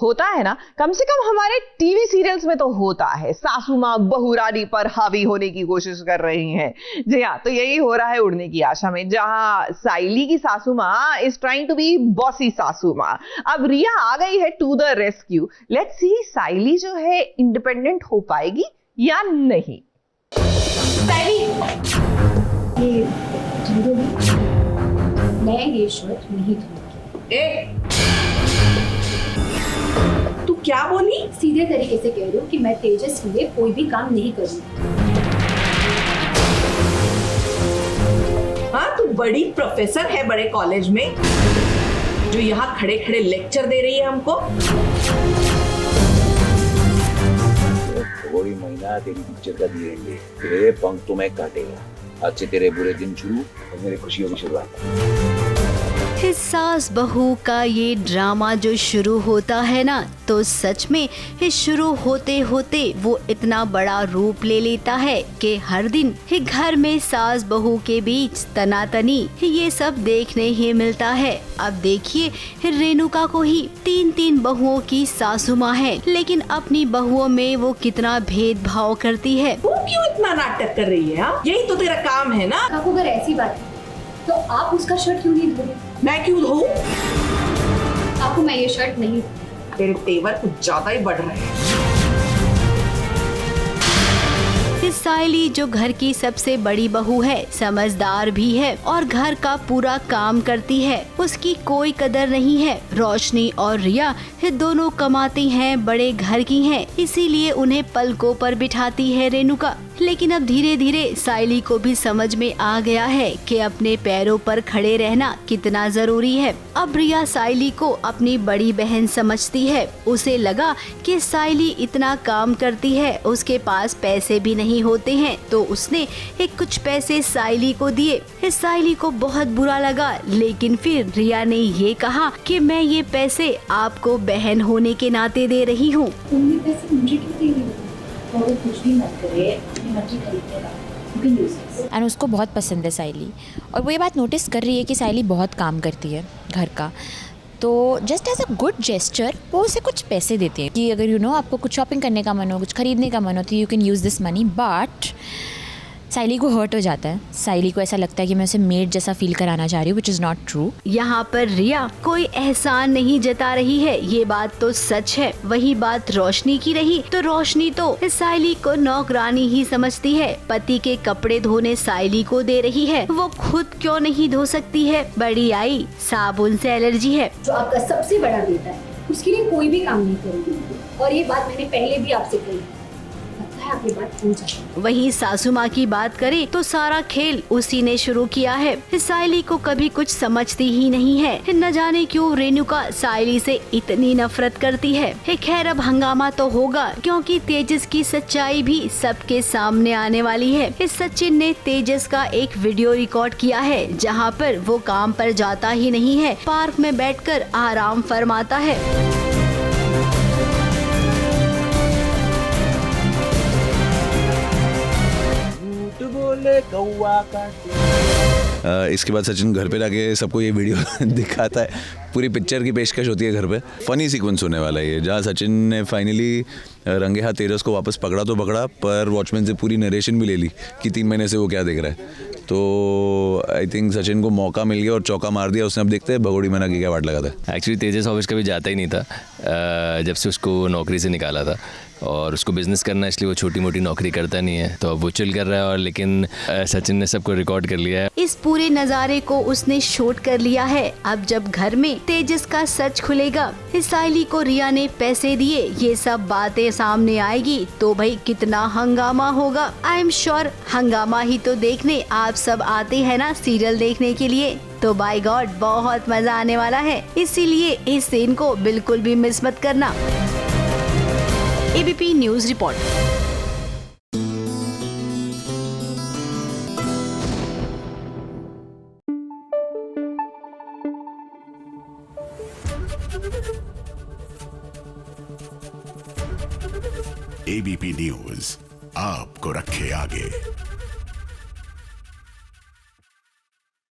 होता है ना, कम से कम हमारे टीवी सीरियल्स में तो होता है, सासू माँ बहू रानी पर हावी होने की कोशिश कर रही हैं। जी हाँ, तो यही हो रहा है उड़ने की आशा में, जहां साइली की सासू माँ is trying to be bossy सासू माँ। अब रिया आ गई है to the rescue. Let's see Saili जो है इंडिपेंडेंट हो पाएगी या नहीं। ये मैं ये शर्ट नहीं धोऊंगी। तू क्या बोली? सीधे तरीके से कह रही हूँ कि मैं तेजस के लिए कोई भी काम नहीं करूंगी। हाँ, तू बड़ी प्रोफेसर है बड़े कॉलेज में, जो यहाँ खड़े खड़े लेक्चर दे रही है हमको। थोड़ी महीना तेरी पिक्चर का दी एंड, तेरे पंख तो मैं काटेगा। आज से तेरे बुरे दिन शुरू और मेरी खुशियों की शुरुआत। इस सास बहू का ये ड्रामा जो शुरू होता है ना, तो सच में इस शुरू होते होते वो इतना बड़ा रूप ले लेता है कि हर दिन घर में सास बहू के बीच तनातनी ये सब देखने ही मिलता है। अब देखिए रेणुका को ही 3 बहुओं की सासू माँ है, लेकिन अपनी बहुओं में वो कितना भेदभाव करती है। तू क्यों इतना नाटक कर रही है? यही तो तेरा काम है ना। आपको अगर ऐसी बात है तो आप उसका शर्ट क्यों नहीं धो रहे? मैं क्यों धोऊं? आपको मैं ये शर्ट नहीं। तेरे तेवर कुछ ज्यादा ही बढ़ रहे हैं। साइली जो घर की सबसे बड़ी बहू है, समझदार भी है और घर का पूरा काम करती है, उसकी कोई कदर नहीं है। रोशनी और रिया दोनों कमाती हैं, बड़े घर की हैं, इसीलिए उन्हें पलकों पर बिठाती है रेणुका। लेकिन अब धीरे धीरे साइली को भी समझ में आ गया है कि अपने पैरों पर खड़े रहना कितना जरूरी है। अब रिया साइली को अपनी बड़ी बहन समझती है। उसे लगा कि साइली इतना काम करती है, उसके पास पैसे भी नहीं होते हैं, तो उसने कुछ पैसे साइली को दिए। साइली को बहुत बुरा लगा, लेकिन फिर रिया ने ये कहा कि मैं ये पैसे आपको बहन होने के नाते दे रही हूँ। तुमने पैसे मुझे क्यों दे रही हो? और वो कुछ भी मत करे, अपनी मर्जी खरीदेगा। एंड उसको बहुत पसंद है साइली, और वो ये बात नोटिस कर रही है कि साइली बहुत काम करती है घर का, तो just as a good gesture वो उसे कुछ पैसे देती है कि अगर आपको कुछ शॉपिंग करने का मन हो, कुछ खरीदने का मन हो, तो you can use this money. But Saili को हर्ट हो जाता है। साइली को ऐसा लगता है कि मैं उसे मेड जैसा फील कराना चाह रही हूँ, विच इज़ नॉट ट्रू। यहाँ पर रिया कोई एहसान नहीं जता रही है, ये बात तो सच है। वही बात रोशनी की रही तो रोशनी तो साइली को नौकरानी ही समझती है। पति के कपड़े धोने साइली को दे रही है, वो खुद क्यों नहीं धो सकती है? बड़ी आई साबुन से एलर्जी है। जो आपका सबसे बड़ा बेटा है उसके लिए कोई भी काम नहीं करेगी, और ये बात मैंने पहले भी आपसे कही। वही सासू माँ की बात करें तो सारा खेल उसी ने शुरू किया है। साइली को कभी कुछ समझती ही नहीं है। न जाने क्यों रेणुका साइली से इतनी नफरत करती है। खैर अब हंगामा तो होगा, क्योंकि तेजस की सच्चाई भी सबके सामने आने वाली है। सचिन ने तेजस का एक वीडियो रिकॉर्ड किया है, जहाँ पर वो काम पर जाता ही नहीं है, पार्क में बैठकर आराम फरमाता है। इसके बाद सचिन घर पे जाके सबको ये वीडियो दिखाता है, पूरी पिक्चर की पेशकश होती है घर पे। फनी सीक्वेंस होने वाला है ये, जहाँ सचिन ने फाइनली रंगे हाथ तेजस को वापस पकड़ा तो पकड़ा, पर वॉचमैन से पूरी नरेशन भी ले ली कि 3 महीने से वो क्या देख रहा है। तो आई थिंक सचिन को मौका मिल गया और चौका मार दिया उसने। अब देखते हैं भगोड़ी मना की क्या वाट लगाता है। एक्चुअली तेजस ऑफिस कभी जाता ही नहीं था जब से उसको नौकरी से निकाला था, और उसको बिजनेस करना, इसलिए वो छोटी मोटी नौकरी करता नहीं है, तो अब वो चिल कर रहा है। और लेकिन सचिन ने सबको रिकॉर्ड कर लिया है। इस पूरे नज़ारे को उसने शूट कर लिया है। अब जब घर में तेजस का सच खुलेगा, साइली को रिया ने पैसे दिए, ये सब बातें सामने आएगी, तो भाई कितना हंगामा होगा। आई एम श्योर हंगामा ही तो देखने आप सब आते हैं ना सीरियल देखने के लिए, तो बाय गॉड बहुत मजा आने वाला है। इसीलिए इस सीन को बिल्कुल भी मिस मत करना। ABP news report. ABP news आपको रखे आगे।